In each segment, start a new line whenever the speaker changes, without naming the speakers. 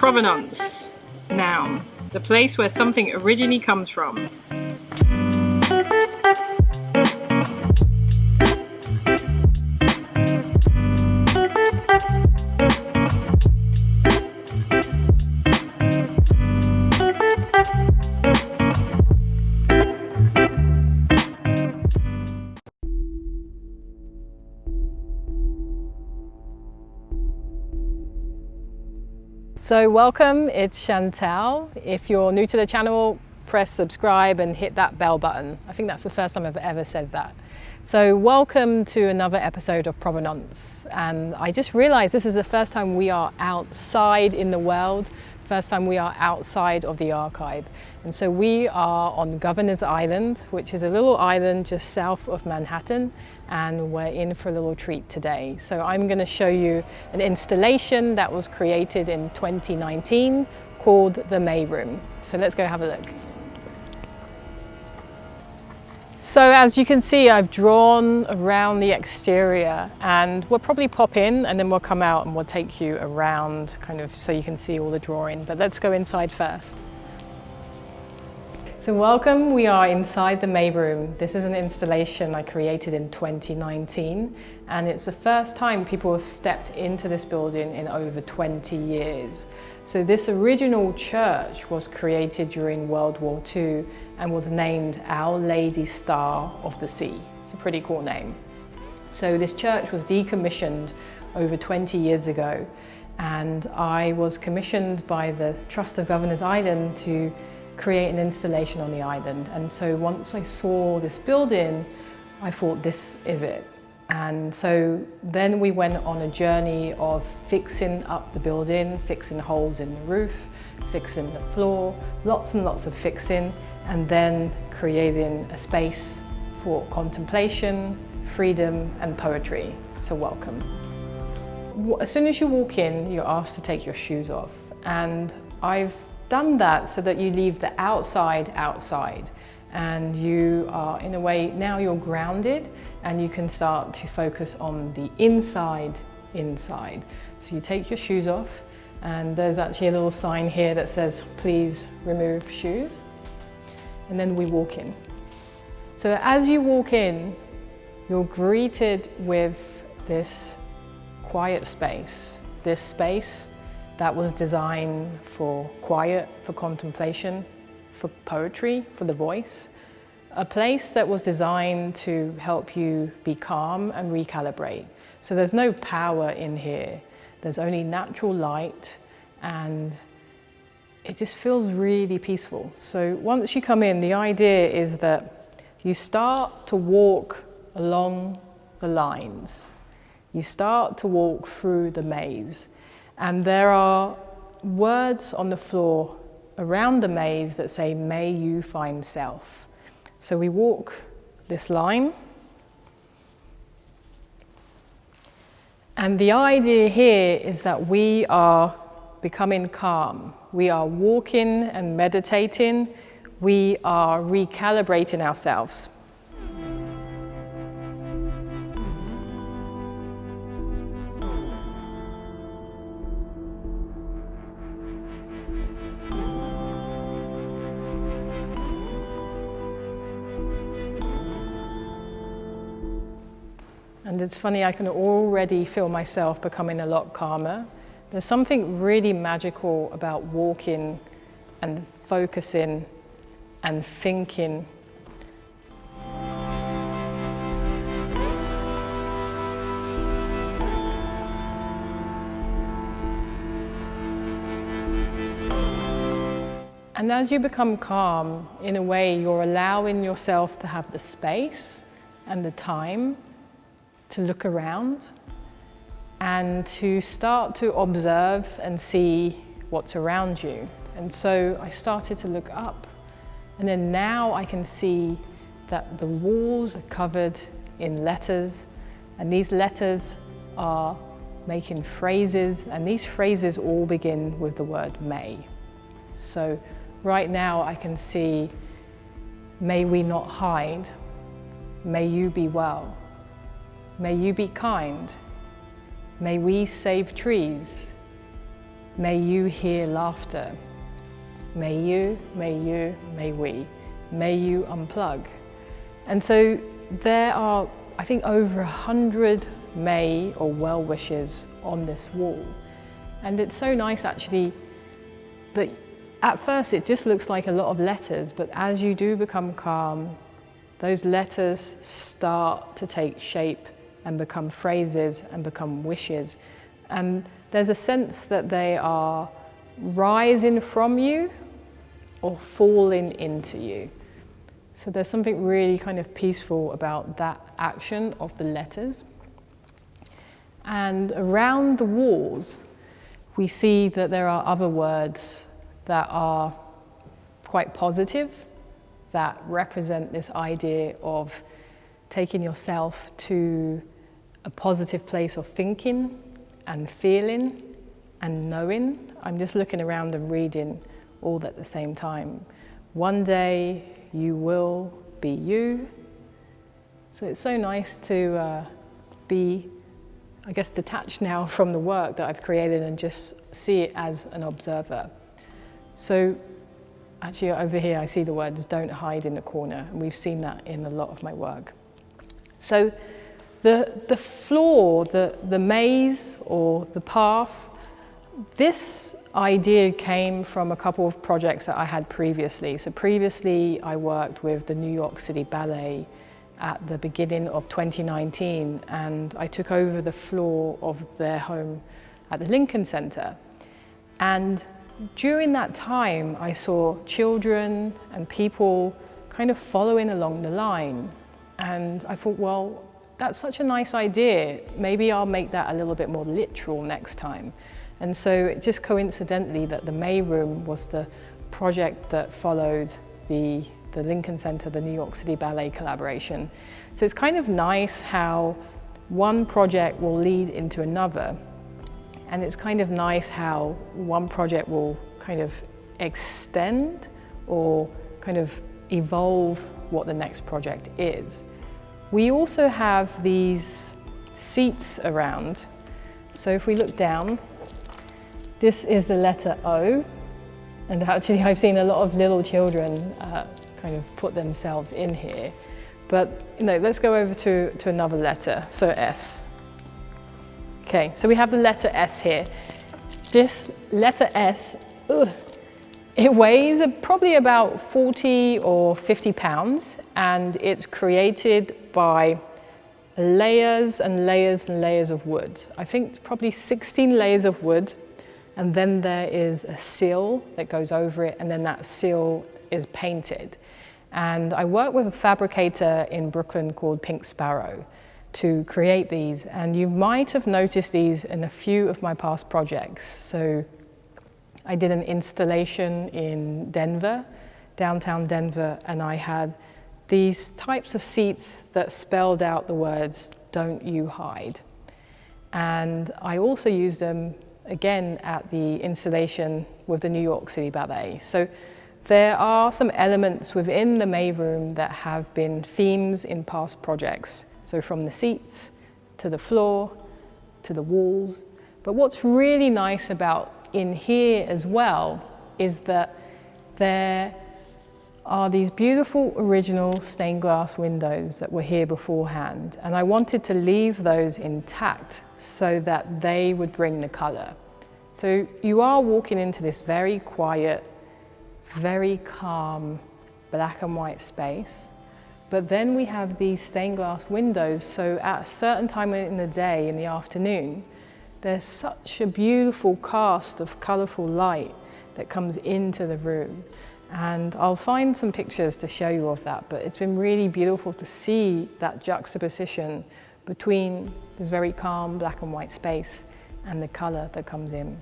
Provenance. Noun. The place where something originally comes from. So welcome, it's Shantell. If you're new to the channel, press subscribe and hit that bell button. I think that's the first time I've ever said that. So welcome to another episode of Provenance. And I just realized this is the first time we are outside in the world, first time we are outside of the archive. And so we are on Governor's Island, which is a little island just south of Manhattan, and we're in for a little treat today. So I'm going to show you an installation that was created in 2019 called the May Room. So let's go have a look. So as you can see, I've drawn around the exterior, and we'll probably pop in and then we'll come out and we'll take you around kind of so you can see all the drawing. But let's go inside first. So welcome, we are inside the May Room. This is an installation I created in 2019, and it's the first time people have stepped into this building in over 20 years. So this original church was created during World War II and was named Our Lady Star of the Sea. It's a pretty cool name. So this church was decommissioned over 20 years ago, and I was commissioned by the Trust of Governor's Island to create an installation on the island. And so once I saw this building, I thought, this is it. And so then we went on a journey of fixing up the building, fixing holes in the roof, fixing the floor, lots and lots of fixing, and then creating a space for contemplation, freedom, and poetry. So welcome. As soon as you walk in, you're asked to take your shoes off. And I've done that so that you leave the outside outside, and you are, in a way, now you're grounded and you can start to focus on the inside. So you take your shoes off, and there's actually a little sign here that says, please remove shoes. And then we walk in. So as you walk in, you're greeted with this quiet space, this space that was designed for quiet, for contemplation, for poetry, for the voice. A place that was designed to help you be calm and recalibrate. So there's no power in here. There's only natural light, and it just feels really peaceful. So once you come in, the idea is that you start to walk along the lines. You start to walk through the maze. And there are words on the floor around the maze that say, may you find self. So we walk this line. And the idea here is that we are becoming calm. We are walking and meditating. We are recalibrating ourselves. And it's funny, I can already feel myself becoming a lot calmer. There's something really magical about walking and focusing and thinking. And as you become calm, in a way, you're allowing yourself to have the space and the time to look around and to start to observe and see what's around you. And so I started to look up, and then now I can see that the walls are covered in letters, and these letters are making phrases, and these phrases all begin with the word may. So right now I can see, may we not hide, may you be well. May you be kind. May we save trees. May you hear laughter. May you, may we. May you unplug. And so there are, I think, over 100 may or well wishes on this wall. And it's so nice actually that at first it just looks like a lot of letters, but as you do become calm, those letters start to take shape and become phrases and become wishes. And there's a sense that they are rising from you or falling into you. So there's something really kind of peaceful about that action of the letters. And around the walls, we see that there are other words that are quite positive, that represent this idea of taking yourself to a positive place of thinking and feeling and knowing. I'm just looking around and reading all at the same time. One day you will be you. So it's so nice to be, I guess, detached now from the work that I've created and just see it as an observer. So actually over here I see the words "don't hide in the corner," and we've seen that in a lot of my work. So the floor, the maze or the path, this idea came from a couple of projects that I had previously. So previously I worked with the New York City Ballet at the beginning of 2019, and I took over the floor of their home at the Lincoln Center. And during that time, I saw children and people kind of following along the line. And I thought, well, that's such a nice idea. Maybe I'll make that a little bit more literal next time. And so it just coincidentally that the May Room was the project that followed the Lincoln Center, the New York City Ballet collaboration. So it's kind of nice how one project will lead into another. And it's kind of nice how one project will kind of extend or kind of evolve what the next project is. We also have these seats around. So if we look down, this is the letter O. And actually I've seen a lot of little children kind of put themselves in here. But let's go over to another letter, so S. Okay, so we have the letter S here. This letter S, it weighs probably about 40 or 50 pounds, and it's created by layers and layers and layers of wood. I think probably 16 layers of wood, and then there is a seal that goes over it, and then that seal is painted. And I work with a fabricator in Brooklyn called Pink Sparrow to create these, and you might have noticed these in a few of my past projects. So I did an installation in Denver, downtown Denver, and I had these types of seats that spelled out the words, "Don't you hide." And I also used them again at the installation with the New York City Ballet. So there are some elements within the May Room that have been themes in past projects. So from the seats to the floor to the walls. But what's really nice about in here as well is that there are these beautiful original stained glass windows that were here beforehand. And I wanted to leave those intact so that they would bring the color. So you are walking into this very quiet, very calm black and white space. But then we have these stained glass windows, so at a certain time in the day, in the afternoon, there's such a beautiful cast of colorful light that comes into the room. And I'll find some pictures to show you of that, but it's been really beautiful to see that juxtaposition between this very calm black and white space and the color that comes in.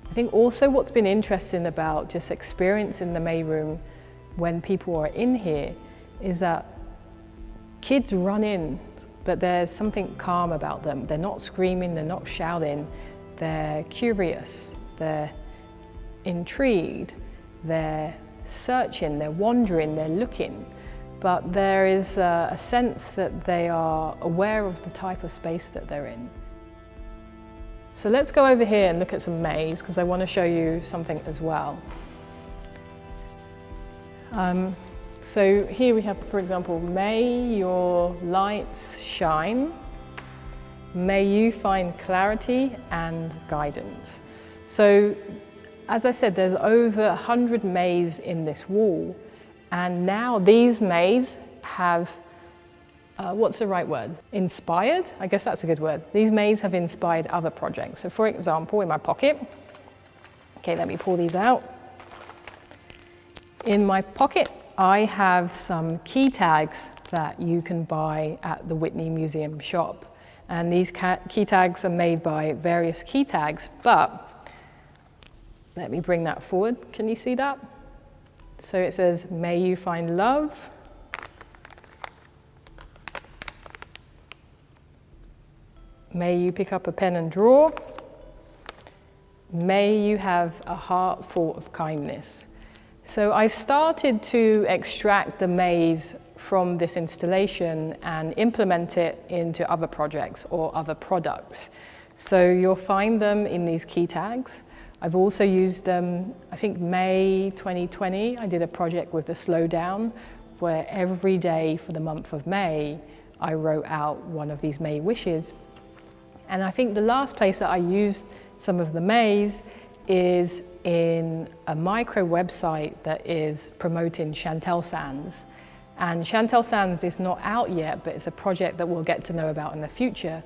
I think also what's been interesting about just experiencing the May Room when people are in here is that kids run in, but there's something calm about them. They're not screaming, they're not shouting, they're curious, they're intrigued, they're searching, they're wandering, they're looking. But there is a sense that they are aware of the type of space that they're in. So let's go over here and look at some maze, because I want to show you something as well. So here we have, for example, may your lights shine, may you find clarity and guidance. So as I said, there's over 100 maze in this wall, and now these maze have what's the right word? Inspired? I guess that's a good word. These maze have inspired other projects. So for example, in my pocket, okay, let me pull these out. In my pocket, I have some key tags that you can buy at the Whitney Museum shop. And these key tags are made by various key tags, but let me bring that forward. Can you see that? So it says, may you find love. May you pick up a pen and draw. May you have a heart full of kindness. So I've started to extract the maze from this installation and implement it into other projects or other products. So you'll find them in these key tags. I've also used them, I think May 2020, I did a project with the Slowdown, where every day for the month of May, I wrote out one of these May wishes. And I think the last place that I used some of the maze is in a micro website that is promoting Shantell sands. And Shantell sands is not out yet, but it's a project that we'll get to know about in the future.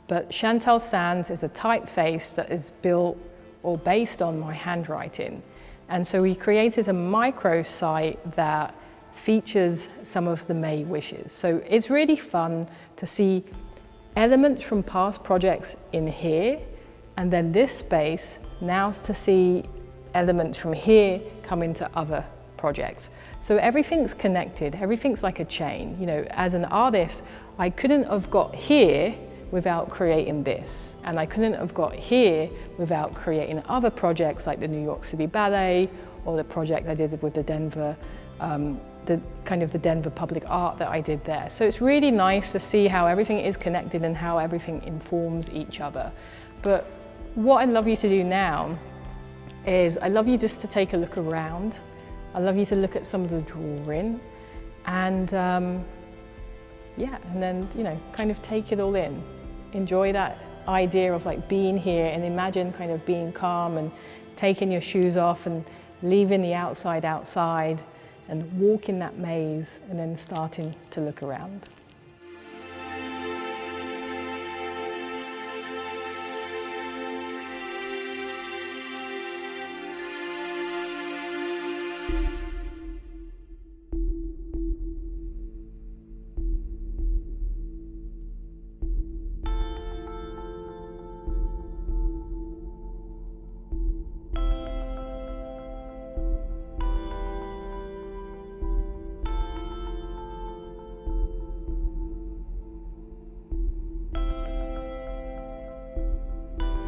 But Shantell sands is a typeface that is built or based on my handwriting. And so we created a micro site that features some of the May wishes. So it's really fun to see elements from past projects in here, and then this space now is to see elements from here come into other projects. So everything's connected, everything's like a chain. You know, as an artist, I couldn't have got here without creating this, and I couldn't have got here without creating other projects like the New York City Ballet or the project I did with the Denver the Denver public art that I did there. So it's really nice to see how everything is connected and how everything informs each other. But what I'd love you to do now is I'd love you just to take a look around. I'd love you to look at some of the drawing and yeah, and then, you know, kind of take it all in. Enjoy that idea of like being here, and imagine kind of being calm and taking your shoes off and leaving the outside and walking that maze and then starting to look around.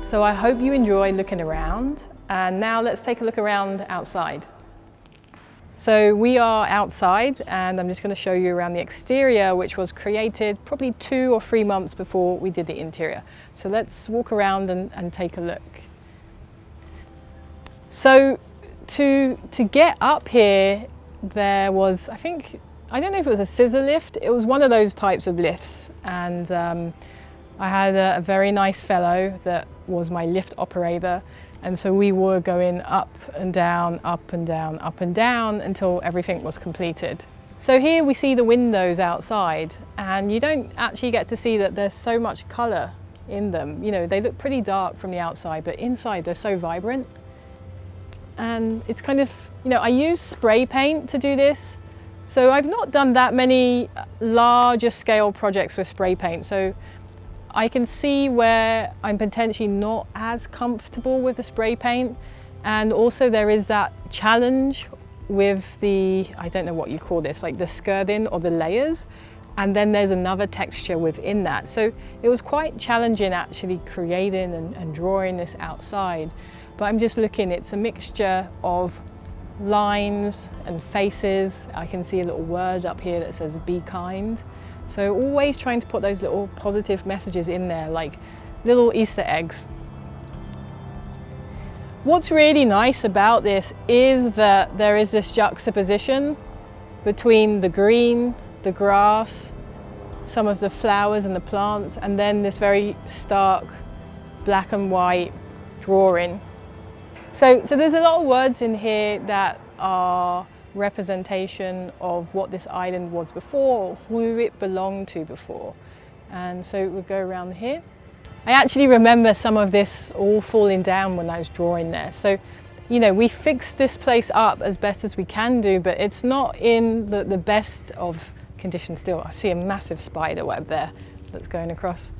So I hope you enjoy looking around, and now let's take a look around outside. So we are outside, and I'm just going to show you around the exterior, which was created probably 2 or 3 months before we did the interior. So let's walk around and take a look. So to get up here, there was, I don't know if it was a scissor lift, it was one of those types of lifts, and I had a very nice fellow that was my lift operator, and so we were going up and down, up and down, up and down until everything was completed. So here we see the windows outside, and you don't actually get to see that there's so much colour in them. You know, they look pretty dark from the outside, but inside they're so vibrant. And it's kind of, you know, I use spray paint to do this. So I've not done that many larger scale projects with spray paint. So I can see where I'm potentially not as comfortable with the spray paint. And also there is that challenge with the, I don't know what you call this, like the skirting or the layers. And then there's another texture within that. So it was quite challenging actually creating and drawing this outside. But I'm just looking, it's a mixture of lines and faces. I can see a little word up here that says be kind. So always trying to put those little positive messages in there, like little Easter eggs. What's really nice about this is that there is this juxtaposition between the green, the grass, some of the flowers and the plants, and then this very stark black and white drawing. So there's a lot of words in here that are representation of what this island was before, who it belonged to before. And so we'll go around here. I actually remember some of this all falling down when I was drawing there. So, you know, we fixed this place up as best as we can do, but it's not in the best of conditions still. I see a massive spider web there that's going across.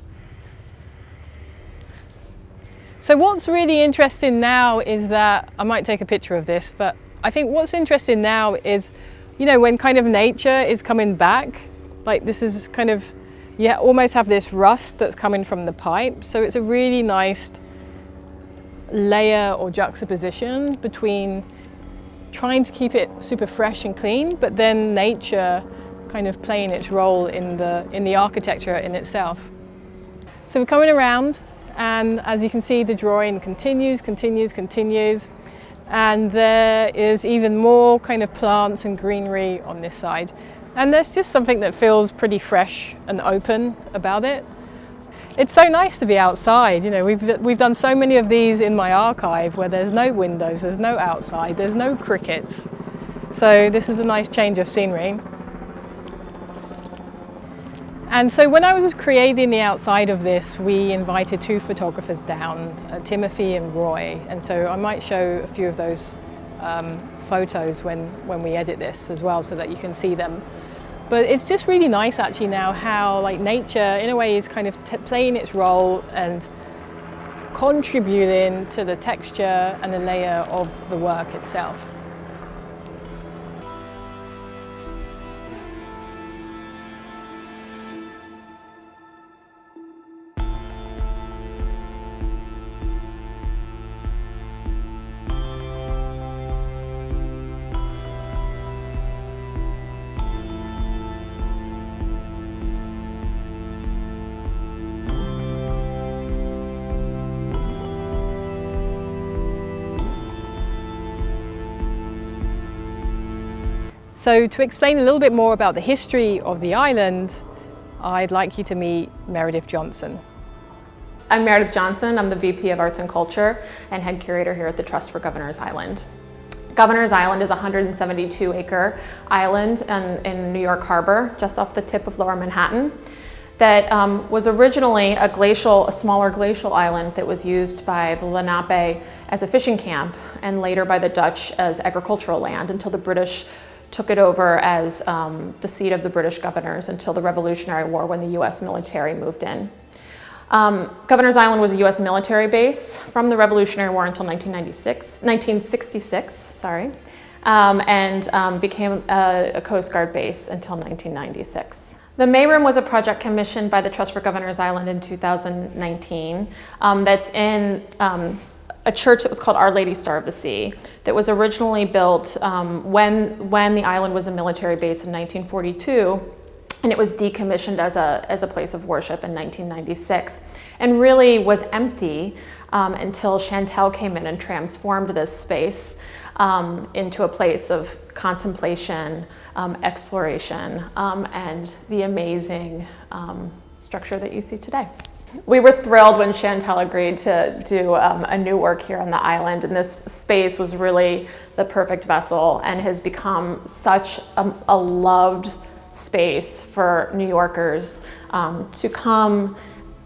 So what's really interesting now is that, I might take a picture of this, but I think what's interesting now is, you know, when kind of nature is coming back, like this is kind of, you almost have this rust that's coming from the pipe. So it's a really nice layer or juxtaposition between trying to keep it super fresh and clean, but then nature kind of playing its role in the architecture in itself. So we're coming around, and as you can see, the drawing continues, and there is even more kind of plants and greenery on this side. And there's just something that feels pretty fresh and open about it. It's so nice to be outside. You know, we've done so many of these in my archive where there's no windows, there's no outside, there's no crickets. So this is a nice change of scenery. And so when I was creating the outside of this, we invited 2 photographers down, Timothy and Roy. And so I might show a few of those photos when we edit this as well, so that you can see them. But it's just really nice actually now how like nature in a way is kind of playing its role and contributing to the texture and the layer of the work itself. So to explain a little bit more about the history of the island, I'd like you to meet Meredith Johnson.
I'm Meredith Johnson. I'm the VP of Arts and Culture and head curator here at the Trust for Governor's Island. Governor's Island is a 172-acre island in New York Harbor, just off the tip of Lower Manhattan, that was originally a smaller glacial island that was used by the Lenape as a fishing camp, and later by the Dutch as agricultural land, until the British took it over as the seat of the British governors until the Revolutionary War, when the US military moved in. Governor's Island was a US military base from the Revolutionary War until 1966, and became a Coast Guard base until 1996. The Mayroom was a project commissioned by the Trust for Governor's Island in 2019 that's in a church that was called Our Lady Star of the Sea, that was originally built when the island was a military base in 1942, and it was decommissioned as a place of worship in 1996, and really was empty until Shantell came in and transformed this space into a place of contemplation, exploration, and the amazing structure that you see today. We were thrilled when Shantell agreed to do a new work here on the island, and this space was really the perfect vessel and has become such a loved space for New Yorkers to come,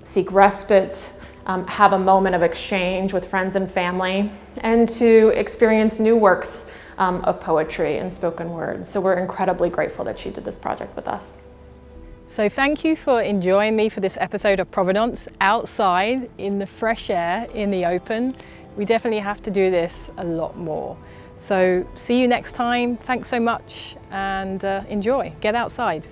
seek respite, have a moment of exchange with friends and family, and to experience new works of poetry and spoken word. So we're incredibly grateful that she did this project with us.
So thank you for enjoying me for this episode of Provenance, outside in the fresh air, in the open. We definitely have to do this a lot more. So see you next time. Thanks so much, and enjoy. Get outside.